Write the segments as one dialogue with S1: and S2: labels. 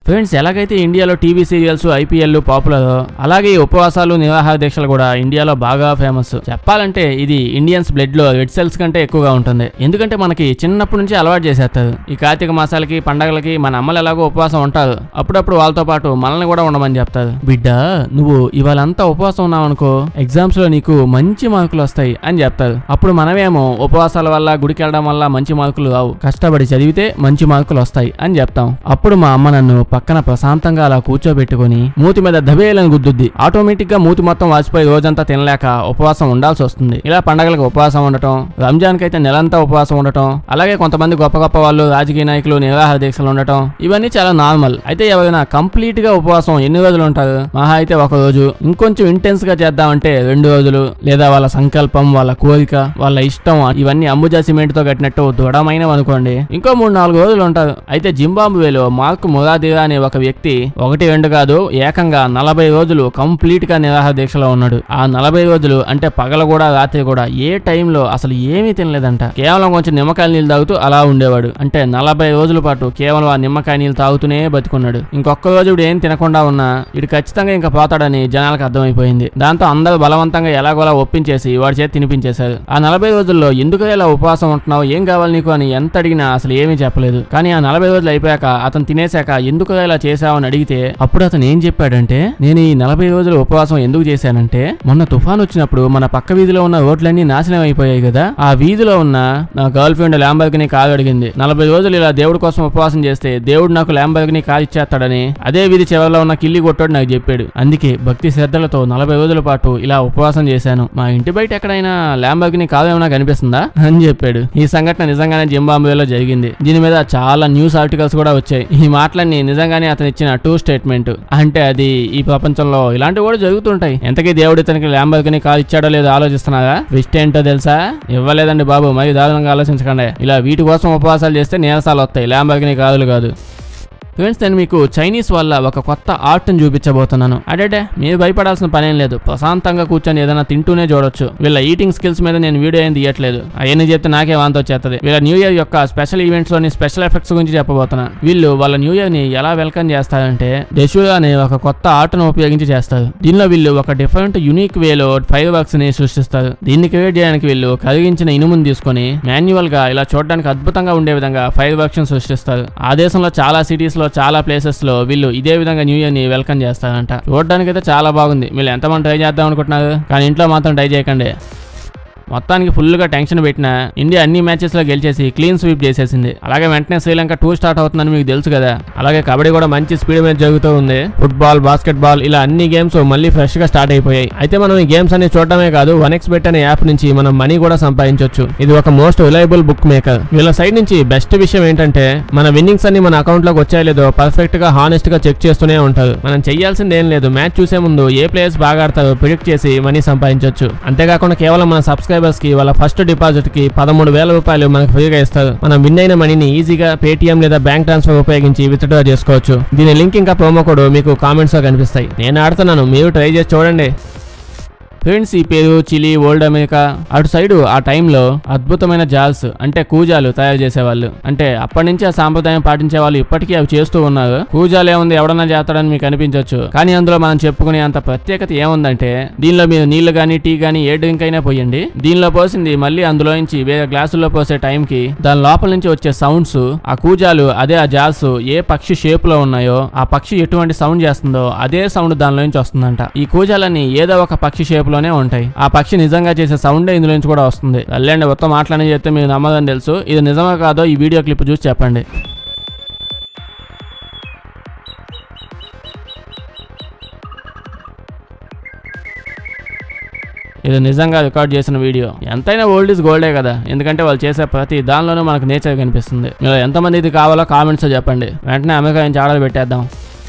S1: Friends, ఎలాగైతే ఇండియాలో TV serials, IPL popular, అలాగే ఈ ఉపవాసాలు, నిరాహార దీక్షలు కూడా ఇండియాలో బాగా ఫేమస్. చెప్పాలంటే ఇది ఇండియన్స్ బ్లడ్ లో రెడ్ సెల్స్ కంటే ఎక్కువగా ఉంటుంది. ఎందుకంటే మనకి చిన్నప్పటి నుంచి అలవాటు చేసేస్తారు. ఈ కార్తీక మాసాలకి, పండగలకి మన అమ్మలు ఎలాగో ఉపవాసం ఉంటారు. అప్పుడప్పుడు వాళ్ళతో పాటు మనల్ని కూడా ఉండమని చెప్తారు. బిడ్డ, నువ్వు ఇవాళంతా ఉపవాసం ఉన్నావు అనుకో, ఎగ్జామ్స్ లో నీకు మంచి మార్కులు వస్తాయి అని చెప్తారు. అప్పుడు మనమేమో ఉపవాసాల వల్ల, గుడికి వెళ్ళడం వల్ల మంచి మార్కులు రావు, కష్టపడి చదివితే మంచి మార్కులు వస్తాయి అని చెప్తాం. అప్పుడు మా అమ్మ నన్ను పక్కన ప్రశాంతంగా అలా కూర్చోబెట్టుకుని మూతి మీద దబేలని గుద్దుద్ది. ఆటోమేటిక్ గా మూతి మొత్తం వాచిపోయి రోజంతా తినలేక ఉపవాసం ఉండాల్సి వస్తుంది. ఇలా పండగలకు ఉపవాసం ఉండటం, రంజాన్ కైతే నెలంతా ఉపవాసం ఉండటం, అలాగే కొంతమంది గొప్ప గొప్ప వాళ్ళు, రాజకీయ నాయకులు నిరాహార దీక్షలు ఉండటం, ఇవన్నీ చాలా నార్మల్. అయితే ఎవరైనా కంప్లీట్ గా ఉపవాసం ఎన్ని రోజులు ఉంటారు? మహా అయితే ఒక రోజు. ఇంకొంచెం ఇంటెన్స్ గా చేద్దామంటే 2 రోజులు, లేదా వాళ్ళ సంకల్పం, వాళ్ళ కోరిక, వాళ్ళ ఇష్టం, ఇవన్నీ అంబుజా సిమెంట్ తో కట్టినట్టు దృఢమైనవి అనుకోండి, ఇంకో 3-4 రోజులు ఉంటారు. అయితే జింబాబ్వేలో మార్క్ మురాదిరా అనే ఒక వ్యక్తి 1-2 కాదు, ఏకంగా 40 రోజులు కంప్లీట్ గా నిరాహార దీక్షలో ఉన్నాడు. ఆ 40 రోజులు అంటే పగల కూడా రాత్రి కూడా ఏ టైంలో అసలు ఏమీ తినలేదంట. కేవలం కొంచెం నిమ్మకాయ నీళ్ళు తాగుతూ అలా ఉండేవాడు. అంటే 40 రోజుల పాటు కేవలం ఆ నిమ్మకాయ నీళ్ళు తాగుతూనే బతుకున్నాడు. ఇంకొక రోజు ఏం తినకుండా ఉన్నా ఇడు ఖచ్చితంగా ఇంకా పోతాడని జనాలకు అర్థమైపోయింది. దాంతో అందరూ బలవంతంగా ఎలాగోలా ఒప్పించేసి వాడి చేతి తినిపించేశారు. ఆ 40 రోజుల్లో ఎందుకు ఇలా ఉపవాసం ఉంటున్నావు, ఏం కావాలి నీకు అని ఎంత అడిగినా అసలు ఏమీ చెప్పలేదు. కానీ ఆ 40 రోజులు అయిపోయాక అతను తినేశాక ఎందుకు ఇలా చేశావని అడిగితే అప్పుడు అతను ఏం చెప్పాడంటే, నేను ఈ 40 రోజులు ఉపవాసం ఎందుకు చేశానంటే, మొన్న తుఫాన్ వచ్చినప్పుడు మన పక్క వీధిలో ఉన్న రోడ్లన్నీ నాశనం అయిపోయాయి కదా, ఆ వీధిలో ఉన్న నా గర్ల్ ఫ్రెండ్ ల్యాంబర్గిని కారు అడిగింది. 40 రోజులు ఇలా దేవుడి కోసం ఉపవాసం చేస్తే దేవుడు నాకు ల్యాంబర్గిని కారు ఇచ్చేస్తాడని అదే వీధి చివరిలో ఉన్న కిల్లి కొట్టాడు నాకు చెప్పాడు. అందుకే భక్తి శ్రద్ధలతో 40 రోజుల పాటు ఇలా ఉపవాసం చేశాను. మా ఇంటి బయట ఎక్కడైనా ల్యాంబర్గిని కారు ఏమైనా కనిపిస్తుందా అని చెప్పాడు. ఈ సంఘటన నిజంగానే జింబాబ్వేలో జరిగింది. దీని మీద చాలా న్యూస్ ఆర్టికల్స్ కూడా వచ్చాయి. ఈ మాటలన్నీ నిజంగానే అతను ఇచ్చిన ట్రూ స్టేట్మెంట్. అంటే అది ఈ ప్రపంచంలో ఇలాంటివి కూడా జరుగుతుంటాయి. ఎంతకీ దేవుడు ఇతనికి ల్యాంబర్గిని కారు ఇచ్చాడో లేదో ఆలోచిస్తున్నారా? ట్విస్ట్ ఏంటో తెలుసా? ఇవ్వలేదండి బాబు, మరి దారుణంగా ఆలోచించకండి. ఇలా వీటి కోసం ఉపవాసాలు చేస్తే నీరసాలు వస్తాయి, ల్యాంబర్గిని కారులు కాదు. ఫ్రెండ్స్, నేను మీకు చైనీస్ వల్ల ఒక కొత్త ఆర్ట్ని చూపించబోతున్నాను. అడే మీరు భయపడాల్సిన పనేం లేదు. ప్రశాంతంగా కూర్చొని ఏదైనా తింటూనే చూడొచ్చు. వీళ్ళ ఈటింగ్ స్కిల్స్ మీద నేను వీడియో ఏం తీయట్లేదు. అవన్నీ చెప్తే నాకే వాంతి వచ్చేస్తుంది. వీళ్ళ న్యూ ఇయర్ యొక్క స్పెషల్ ఈవెంట్స్ లోని స్పెషల్ ఎఫెక్ట్స్ గురించి చెప్పబోతున్నా. వీళ్ళు వాళ్ళ న్యూ ఇయర్ ని ఎలా వెల్కమ్ చేస్తారంటే, డెషూరా అనే ఒక కొత్త ఆర్ట్ను ఉపయోగించి చేస్తారు. దీనిలో వీళ్ళు ఒక డిఫరెంట్ యూనిక్ వేలో ఫైర్ వర్క్స్ ని సృష్టిస్తారు. దీన్ని క్రియేట్ చేయడానికి వీళ్ళు కరిగించిన ఇనుమును తీసుకొని మాన్యువల్ గా ఇలా చూడడానికి అద్భుతంగా ఉండే విధంగా ఫైర్ వర్క్స్ ని సృష్టిస్తారు. ఆ దేశంలో చాలా సిటీస్ లో, చాలా ప్లేసెస్ లో వీళ్ళు ఇదే విధంగా న్యూ ఇయర్ ని వెల్కమ్ చేస్తారంట. చూడడానికి అయితే చాలా బాగుంది. వీళ్ళు ఎంతమంది ట్రై చేద్దాం అనుకుంటున్నారు, కానీ ఇంట్లో మాత్రం ట్రై చేయకండి. మొత్తానికి ఫుల్ గా టెన్షన్ పెట్టిన ఇండియా అన్ని మ్యాచెస్ లో గెలిచేసి క్లీన్ స్వీప్ చేసేసింది. అలాగే వెంటనే శ్రీలంక 2 స్టార్ట్ అవుతుందని మీకు తెలుసు కదా. అలాగే కబడ్డీ కూడా మంచి స్పీడ్ మీద జరుగుతూ ఉంది. ఫుట్బాల్, బాస్కెట్ బాల్ ఇలా అన్ని గేమ్స్ మళ్ళీ ఫ్రెష్ గా స్టార్ట్ అయిపోయాయి. అయితే మనం ఈ గేమ్స్ అన్ని చూడటమే కాదు, 1xBet అనే యాప్ నుంచి మనం మనీ కూడా సంపాదించవచ్చు. ఇది ఒక మోస్ట్ రిలయబుల్ బుక్ మేకర్. వీళ్ళ సైడ్ నుంచి బెస్ట్ విషయం ఏంటంటే, మన విన్నింగ్స్ అన్ని మన అకౌంట్ లోకి వచ్చాయో లేదో పర్ఫెక్ట్ గా, హానెస్ట్ గా చెక్ చేస్తూనే ఉంటారు. మనం చెయ్యాల్సింది ఏం లేదు, మ్యాచ్ చూసే ముందు ఏ ప్లేయర్స్ బాగా ఆడతారో ప్రిడిక్ట్ చేసి మనీ సంపాదించవచ్చు. అంతేకాకుండా కేవలం మన సబ్స్క్రైబర్స్ కి వాళ్ళ ఫస్ట్ డిపాజిట్ కి 13,000 రూపాయలు మనకు ఫ్రీగా ఇస్తారు. మనం విన్ అయిన మనీని ఈజీగా పేటిఎం లేదా బ్యాంక్ ట్రాన్స్ఫర్ ఉపయోగించి విత్డ్రా చేసుకోవచ్చు. దీని లింక్ ఇంకా ప్రోమో కోడ్ మీకు కామెంట్స్ లో కనిపిస్తాయి. నేను ఆడుతున్నాను, మీరు ట్రై చేసి చూడండి. ఫ్రెండ్స్, ఈ పేరు చిలీ, ఓల్డ్ అమెరికా అటు సైడు ఆ టైంలో అద్భుతమైన జాల్స్ అంటే కూజాలు తయారు చేసేవాళ్ళు. అంటే అప్పటి నుంచి ఆ సాంప్రదాయం పాటించే వాళ్ళు ఇప్పటికీ అవి చేస్తూ ఉన్నారు. కూజాలు ఏముంది, ఎవడన్నా చేస్తాడని మీకు అనిపించవచ్చు. కానీ అందులో మనం చెప్పుకునే అంత ప్రత్యేకత ఏముందంటే, దీనిలో మీరు నీళ్లు గానీ, టీ గానీ ఏ డ్రింక్ అయినా పోయండి, దీనిలో పోసింది మళ్ళీ అందులో నుంచి వేరే గ్లాసుల్లో పోసే టైంకి దాని లోపల నుంచి వచ్చే సౌండ్స్, ఆ కూజాలు అదే ఆ జాల్స్ ఏ పక్షి షేప్ లో ఉన్నాయో ఆ పక్షి ఎటువంటి సౌండ్ చేస్తుందో అదే సౌండ్ దానిలో నుంచి వస్తుందంట. ఈ కూజాలన్నీ ఏదో ఒక పక్షి షేప్ లోనే ఉంటాయి. ఆ పక్షి నిజంగా చేసే సౌండ్ ఇందులో నుంచి కూడా వస్తుంది. అల్లండి మొత్తం మాట్లాడి చెప్తే మీకు నమ్మదని తెలుసు. ఇది నిజమా కాదో ఈ వీడియో క్లిప్ చూసి చెప్పండి. ఇది నిజంగా రికార్డ్ చేసిన వీడియో. ఎంతైనా ఓల్డ్ ఈజ్ గోల్డే కదా, ఎందుకంటే వాళ్ళు చేసే ప్రతి దానిలోనూ మనకు నేచర్ కనిపిస్తుంది. మీరు ఎంతమంది ఇది కావాలో కామెంట్స్ చెప్పండి. వెంటనే అమెరికా నుంచి ఆర్డర్ పెట్టేద్దాం.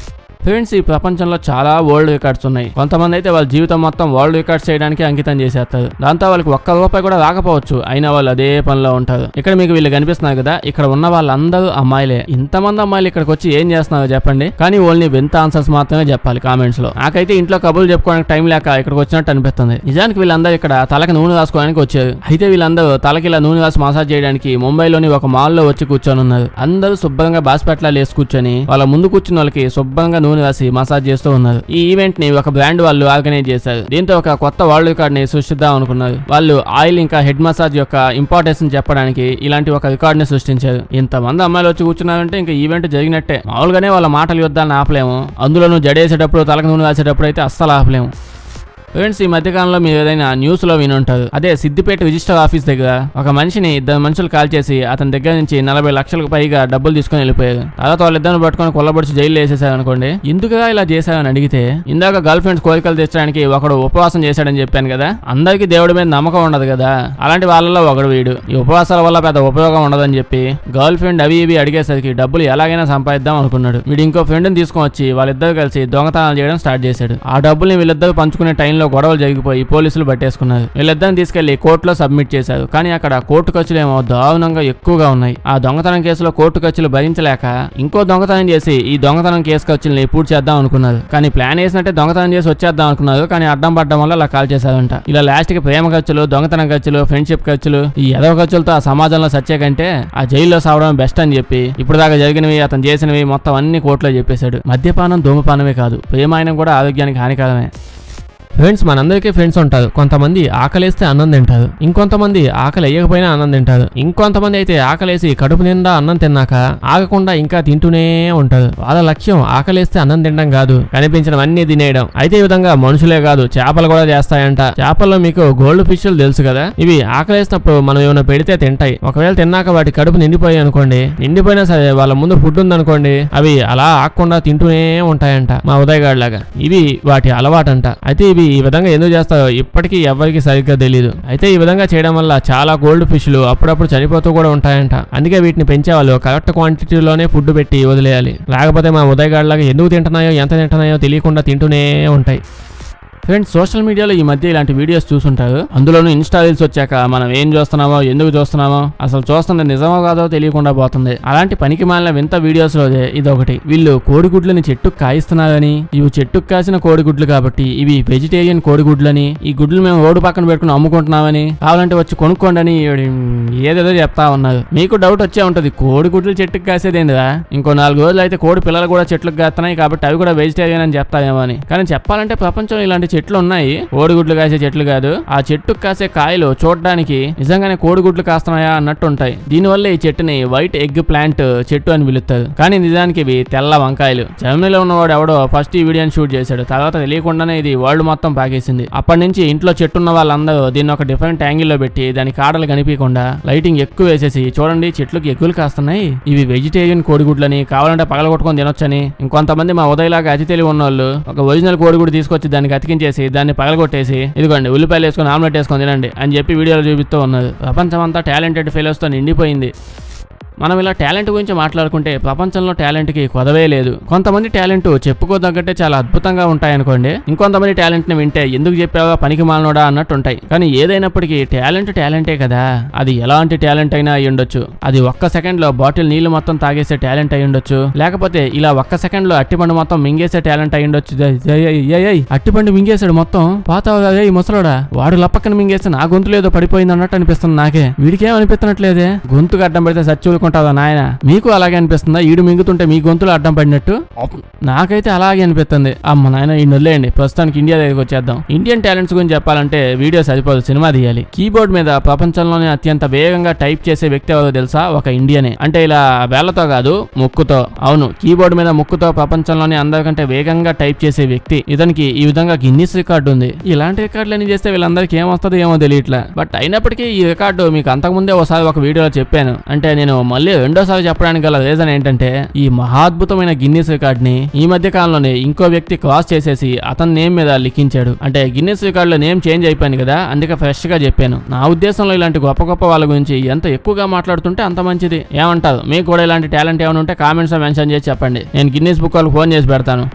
S1: ఫ్రెండ్స్, ఈ ప్రపంచంలో చాలా వరల్డ్ రికార్డ్స్ ఉన్నాయి. కొంతమంది అయితే వాళ్ళ జీవితం మొత్తం వరల్డ్ రికార్డ్స్ చేయడానికి అంకితం చేసేస్తారు. దాంతో వాళ్ళకి ఒక్క రూపాయి కూడా రాకపోవచ్చు, అయినా వాళ్ళు అదే పనిలో ఉంటారు. ఇక్కడ మీకు వీళ్ళు కనిపిస్తున్నారు కదా, ఇక్కడ ఉన్న వాళ్ళందరూ అమ్మాయిలే. ఇంతమంది అమ్మాయిలు ఇక్కడికి వచ్చి ఏం చేస్తున్నారో చెప్పండి, కానీ ఓన్లీ వింత ఆన్సర్స్ మాత్రమే చెప్పాలి కామెంట్స్ లో. నాకైతే ఇంట్లో కబుర్లు చెప్పుకోవడానికి టైం లేక ఇక్కడికి వచ్చినట్టు అనిపిస్తుంది. నిజానికి వీళ్ళందరూ ఇక్కడ తలకి నూనె రాసుకోవడానికి వచ్చారు. అయితే వీళ్ళందరూ తలకి ఇలా నూనె రాసి మసాజ్ చేయడానికి ముంబైలోని ఒక మాల్ లో వచ్చి కూర్చొని ఉన్నారు. అందరూ శుభ్రంగా బాస్పెట్లాలు వేసి కూర్చొని వాళ్ళ ముందు కూర్చున్న వాళ్ళకి శుభ్రంగా నూనె రాసి మసాజ్ చేస్తూ ఉన్నారు. ఈ ఈవెంట్ ని ఒక బ్రాండ్ వాళ్ళు ఆర్గనైజ్ చేశారు. దీంతో ఒక కొత్త వరల్డ్ రికార్డ్ ని సృష్టిద్దాం అనుకున్నారు. వాళ్ళు ఆయిల్ ఇంకా హెడ్ మసాజ్ యొక్క ఇంపార్టెన్స్ చెప్పడానికి ఇలాంటి ఒక రికార్డ్ ని సృష్టించారు. ఇంతమంది అమ్మాయిలు వచ్చి కూర్చున్నారంటే ఇంకా ఈవెంట్ జరిగినట్టే. మామూలుగానే వాళ్ళ మాటల యుద్ధాలను ఆపలేము, అందులోనూ జడేసేటప్పుడు తలకు నూనె రాసేటప్పుడు అయితే అస్సలు ఆపలేము. ఫ్రెండ్స్, ఈ మధ్యకాలంలో మీరు ఏదైనా న్యూస్ లో వినుంటారు. అదే సిద్దిపేట రిజిస్టర్ ఆఫీస్ దగ్గర ఒక మనిషిని ఇద్దరు మనుషులు కాల్ చేసి అతని దగ్గర నుంచి 40 లక్షలకు పైగా డబ్బులు తీసుకుని వెళ్ళిపోయారు. తర్వాత వాళ్ళిద్దరిని పట్టుకొని కొల్లబడిచి జైలు వేసేసారు అనుకోండి. ఎందుకుగా ఇలా చేశారని అడిగితే, ఇందాక గర్ల్ ఫ్రెండ్స్ కోరికలు తెచ్చడానికి ఒకడు ఉపవాసం చేశాడని చెప్పాను కదా, అందరికీ దేవుడి మీద నమ్మకం ఉండదు కదా, అలాంటి వాళ్ళలో ఒకడు వీడు. ఈ ఉపవాసాల వల్ల పెద్ద ఉపయోగం ఉండదని చెప్పి గర్ల్ ఫ్రెండ్ అవి ఇవి అడిగేసరికి డబ్బులు ఎలాగైనా సంపాదిద్దాం అనుకున్నాడు. వీడు ఇంకో ఫ్రెండ్ని తీసుకొని వచ్చి వాళ్ళిద్దరు కలిసి దొంగతనాలు చేయడం స్టార్ట్ చేశాడు. ఆ డబ్బుల్ని వీళ్ళిద్దరు పంచుకునే టైంలో గొడవలు జరిగిపోయి పోలీసులు పట్టేసుకున్నారు. వీళ్ళిద్దరిని తీసుకెళ్లి కోర్టులో సబ్మిట్ చేశారు. కానీ అక్కడ కోర్టు ఖర్చులు ఏమో దారుణంగా ఎక్కువగా ఉన్నాయి. ఆ దొంగతనం కేసులో కోర్టు ఖర్చులు భరించలేక ఇంకో దొంగతనం చేసి ఈ దొంగతనం కేసు ఖర్చుల్ని పూర్తి చేద్దాం అనుకున్నారు. కానీ ప్లాన్ వేసినట్టే దొంగతనం చేసి వచ్చేద్దాం అనుకున్నారు. కానీ అడ్డం పడడం వల్ల అలా కాల్ చేశారంట. ఇలా లాస్ట్ కి ప్రేమ ఖర్చులు, దొంగతనం ఖర్చులు, ఫ్రెండ్షిప్ ఖర్చులు, ఈ ఎదవ ఖర్చులతో ఆ సమాజంలో సచ్చే కంటే ఆ జైల్లో సావడం బెస్ట్ అని చెప్పి ఇప్పుడు దాకా జరిగినవి, అతను చేసినవి మొత్తం అన్ని కోర్టులో చెప్పేశాడు. మద్యపానం ధూమపానమే కాదు, ప్రేమాయణం కూడా ఆరోగ్యానికి హానికరమే. ఫ్రెండ్స్, మనందరికీ ఫ్రెండ్స్ ఉంటారు. కొంతమంది ఆకలేస్తే అన్నం తింటారు, ఇంకొంతమంది ఆకలి వేయకపోయినా అన్నం తింటారు, ఇంకొంతమంది అయితే ఆకలేసి కడుపు నిండా అన్నం తిన్నాక ఆగకుండా ఇంకా తింటూనే ఉంటారు. వాళ్ళ లక్ష్యం ఆకలేస్తే అన్నం తినడం కాదు, కనిపించినవన్నీ తినేయడం. అయితే ఈ విధంగా మనుషులే కాదు, చేపలు కూడా చేస్తాయంట. చేపల్లో మీకు గోల్డ్ ఫిష్లు తెలుసు కదా, ఇవి ఆకలేసినప్పుడు మనం ఏమైనా పెడితే తింటాయి. ఒకవేళ తిన్నాక వాటి కడుపు నిండిపోయి అనుకోండి, నిండిపోయినా సరే వాళ్ళ ముందు ఫుడ్ ఉందనుకోండి, అవి అలా ఆగకుండా తింటూనే ఉంటాయంట. మా ఉదయగాడ్ లాగా ఇవి వాటి అలవాటంట. అయితే ఇవి ఈ విధంగా ఎందుకు చేస్తారో ఇప్పటికీ ఎవరికి సరిగ్గా తెలియదు. అయితే ఈ విధంగా చేయడం వల్ల చాలా గోల్డ్ ఫిష్లు అప్పుడప్పుడు చనిపోతూ కూడా ఉంటాయంట. అందుకే వీటిని పెంచేవాళ్ళు కరెక్ట్ క్వాంటిటీలోనే ఫుడ్ పెట్టి వదిలేయాలి. లేకపోతే మా ఉదయగాడ్లాగా ఎందుకు తింటున్నాయో ఎంత తింటున్నాయో తెలియకుండా తింటూనే ఉంటాయి. ఫ్రెండ్స్, సోషల్ మీడియాలో ఈ మధ్య ఇలాంటి వీడియోస్ చూసుంటారు. అందులోనూ ఇన్స్టా రీల్స్ వచ్చాక మనం ఏం చూస్తున్నామో, ఎందుకు చూస్తున్నామో, అసలు చూస్తుంది నిజమో కాదో తెలియకుండా పోతుంది. అలాంటి పనికి మాలిన వింత వీడియోస్ లోదే ఇదొకటి. వీళ్ళు కోడిగుడ్లని చెట్టుకు కాయిస్తున్నారని, ఇవి చెట్టుకు కాసిన కోడిగుడ్లు కాబట్టి ఇవి వెజిటేరియన్ కోడిగుడ్లని, ఈ గుడ్లు మేము రోడ్డు పక్కన పెట్టుకుని అమ్ముకుంటున్నామని, కావాలంటే వచ్చి కొనుక్కోండి అని ఏదేదో చెప్తా ఉన్నారు. మీకు డౌట్ వచ్చే ఉంటది, కోడిగుడ్లు చెట్టుకు కాసేదేందిరా, ఇంకో 4 రోజులు అయితే కోడి పిల్లలు కూడా చెట్లకు కాస్తున్నాయి కాబట్టి అవి కూడా వెజిటేరియన్ అని చెప్తాయేమో అని. కానీ చెప్పాలంటే ప్రపంచంలో ఇలాంటి చెట్లు ఉన్నాయి, కోడిగుడ్లు కాసే చెట్లు కాదు. ఆ చెట్టుకు కాసే కాయలు చూడడానికి నిజంగానే కోడిగుడ్లు కాస్తున్నాయా అన్నట్టు ఉంటాయి. దీనివల్ల ఈ చెట్టుని వైట్ ఎగ్ ప్లాంట్ చెట్టు అని పిలుస్తారు. కానీ నిజానికి ఇవి తెల్ల వంకాయలు. జర్మనీలో ఉన్నవాడు ఎవడో ఫస్ట్ ఈ వీడియోని షూట్ చేశాడు. తర్వాత తెలియకుండానే ఇది వరల్డ్ మొత్తం పాకేసింది. అప్పటి నుంచి ఇంట్లో చెట్టున్న వాళ్ళందరూ దీన్ని ఒక డిఫరెంట్ యాంగిల్ లో పెట్టి దాని కాడలు కనిపించకుండా లైటింగ్ ఎక్కువ వేసేసి, చూడండి చెట్లకు ఎగ్గులు కాస్తున్నాయి, ఇవి వెజిటేరియన్ కోడిగుడ్లని, కావాలంటే పగలగొట్టుకొని తినొచ్చని. ఇంకొంతమంది మా ఉదయలాగా అతి తెలివి ఉన్న వాళ్ళు ఒక ఒరిజినల్ కోడిగుడ్డు తీసుకొచ్చి దానికి అతికించేసి దాన్ని పగలగొట్టేసి, ఇదిగోండి ఉల్లిపాయలు వేసుకొని ఆమ్లెట్ వేసుకొని తినండి అని చెప్పి వీడియోలు చూపిస్తూ ఉన్నారు. ప్రపంచం అంతా టాలెంటెడ్ ఫెలోస్ తో నిండిపోయింది. మనం ఇలా టాలెంట్ గురించి మాట్లాడుకుంటే ప్రపంచంలో టాలెంట్కి కొదవే లేదు. కొంతమంది టాలెంట్ చెప్పుకోదగ్గట్టే చాలా అద్భుతంగా ఉంటాయనుకోండి, ఇంకొంతమంది టాలెంట్ని వింటే ఎందుకు చెప్పావా పనికి మాలనోడా అన్నట్టు ఉంటాయి. కానీ ఏదైనప్పటికీ టాలెంట్ టాలెంటే కదా, అది ఎలాంటి టాలెంట్ అయినా అయి ఉండొచ్చు. అది ఒక్క సెకండ్లో బాటిల్ నీళ్లు మొత్తం తాగేసే టాలెంట్ అయి ఉండొచ్చు, లేకపోతే ఇలా ఒక్క సెకండ్లో అట్టిపండు మొత్తం మింగేసే టాలెంట్ అయి ఉండొచ్చు. అట్టిపండు మింగేశాడు మొత్తం, పాతావా ముసలోడా, వాడు లప్పక్కన మింగేస్తే నా గొంతు లేదో పడిపోయింది అన్నట్టు అనిపిస్తుంది నాకే. వీడికేం అనిపిస్తున్నట్లేదే, గొంతుకు అడ్డం పెడితే సచ్చులు నాయన. మీకు అలాగే అనిపిస్తుందా, ఈడు మింగుతుంటే మీ గొంతులు అడ్డం పడినట్టు? నాకైతే అలాగే అనిపిస్తుంది. అమ్మ నాయన ఈ నొల్లేయండి, ప్రస్తుతానికి ఇండియా దగ్గరికి వచ్చేద్దాం. ఇండియన్ టాలెంట్స్ గురించి చెప్పాలంటే వీడియో సరిపోదు, సినిమా తీయాలి. కీబోర్డ్ మీద ప్రపంచంలోనే అత్యంత వేగంగా టైప్ చేసే వ్యక్తి ఎవరో తెలుసా? ఒక ఇండియనే. అంటే ఇలా వేళ్లతో కాదు, ముక్కుతో. అవును, కీబోర్డ్ మీద ముక్కుతో ప్రపంచంలోనే అందరికంటే వేగంగా టైప్ చేసే వ్యక్తి. ఇతనికి ఈ విధంగా గిన్నిస్ రికార్డు ఉంది. ఇలాంటి రికార్డులన్నీ చేస్తే వీళ్ళందరికీ ఏమొస్తుందో ఏమో తెలియట్లా. బట్ అయినప్పటికీ ఈ రికార్డు మీకు అంతకుముందే ఒకసారి ఒక వీడియోలో చెప్పాను. అంటే నేను మళ్ళీ రెండోసారి చెప్పడానికి గల రీజన్ ఏంటంటే ఈ మహాద్భుతమైన గిన్నీస్ రికార్డ్ ని ఈ మధ్య కాలంలోనే ఇంకో వ్యక్తి క్రాస్ చేసేసి అతని నేమ్ మీద లిఖించాడు. అంటే గిన్నీస్ రికార్డ్ లో నేమ్ చేంజ్ అయిపోయింది కదా, అందుకే ఫ్రెష్ గా చెప్పాను. నా ఉద్దేశంలో ఇలాంటి గొప్ప గొప్ప వాళ్ళ గురించి ఎంత ఎక్కువగా మాట్లాడుతుంటే అంత మంచిది. ఏమంటారు? మీకు కూడా ఇలాంటి టాలెంట్ ఏమైనా ఉంటే కామెంట్స్ లో మెన్షన్ చేసి చెప్పండి, నేను గిన్నీస్ బుక్ వాళ్ళకి ఫోన్ చేసి పెడతాను.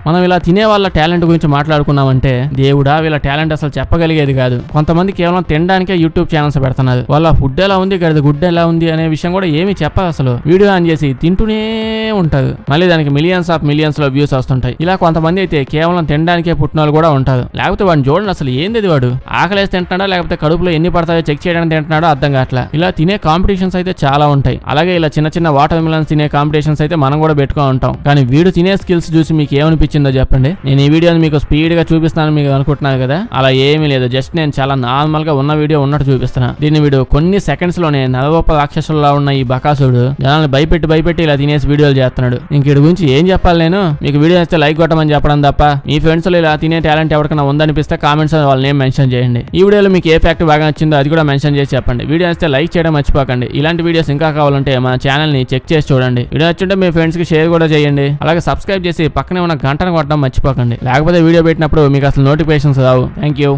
S1: మనం ఇలా తినే వాళ్ళ టాలెంట్ గురించి మాట్లాడుకున్నామంటే దేవుడా వీళ్ళ టాలెంట్ అసలు చెప్పగలిగేది కాదు. కొంతమంది కేవలం తినడానికే యూట్యూబ్ ఛానల్స్ పెడుతున్నారు. వాళ్ళ ఫుడ్ ఎలా ఉంది, గడిద గుడ్డ ఎలా ఉంది అనే విషయం కూడా ఏమీ చెప్పదు. అసలు వీడియో ఆన్ చేసి తింటూనే ఉంటారు, మళ్ళీ దానికి మిలియన్స్ లో వ్యూస్ వస్తుంటాయి. ఇలా కొంతమంది అయితే కేవలం తినడానికే పుట్టిన వాళ్ళు కూడా ఉంటారు. లేకపోతే వాడిని చూడండి, అసలు ఏంది వాడు ఆకలేసి తింటున్నాడా లేకపోతే కడుపులో ఎన్ని పడతాయో చెక్ చేయడానికి తింటున్నాడో అర్థం కావట్లా. ఇలా తినే కాంపిటీషన్స్ అయితే చాలా ఉంటాయి. అలాగే ఇలా చిన్న చిన్న వాటర్ మిలన్స్ తినే కాంపిటీషన్స్ అయితే మనం కూడా పెట్టుకుని ఉంటాం. కానీ వీడు తినే స్కిల్స్ చూసి మీకు ఏమనిపించిందో చెప్పండి. నేను ఈ వీడియోని మీకు స్పీడ్ గా చూపిస్తాను మీకు అనుకుంటున్నారు కదా, అలా ఏమీ లేదు. జస్ట్ నేను చాలా నార్మల్ గా ఉన్న వీడియో ఉన్నట్టు చూపిస్తున్నా. దీన్ని వీడు కొన్ని సెకండ్స్ లోనే నలగొప్ప రాక్షసుల్లో ఉన్న ఈ బకాసుడు జనాలను భయపెట్టి ఇలా తినేసి వీడియోలు చేస్తున్నాడు. ఇంక వీడి గురించి ఏం చెప్పాలి నేను? మీకు వీడియో నచ్చితే లైక్ కొట్టమని చెప్పడం తప్ప మీ ఫ్రెండ్స్ లో ఇలా తినే టాలెంట్ ఎవరికైనా ఉందనిపిస్తే కామెంట్స్ వాళ్ళ నేమ్ మెన్షన్ చేయండి. ఈ వీడియోలో మీకు ఏ ఫ్యాక్ట్ బాగా నచ్చిందో అది కూడా మెన్షన్ చేసి చెప్పండి. వీడియో నచ్చితే లైక్ చేయడం మర్చిపోకండి. ఇలాంటి వీడియోస్ ఇంకా కావాలంటే మన ఛానల్ ని చెక్ చేసి చూడండి. వీడియో నచ్చుంటే మీ ఫ్రెండ్స్ కి షేర్ కూడా చేయండి. అలాగే సబ్స్క్రైబ్ చేసి పక్కనే ఉన్న గంటను కొట్టడం మర్చిపోకండి, లేకపోతే వీడియో పెట్టినప్పుడు మీకు అసలు నోటిఫికేషన్స్ రావు. Thank you.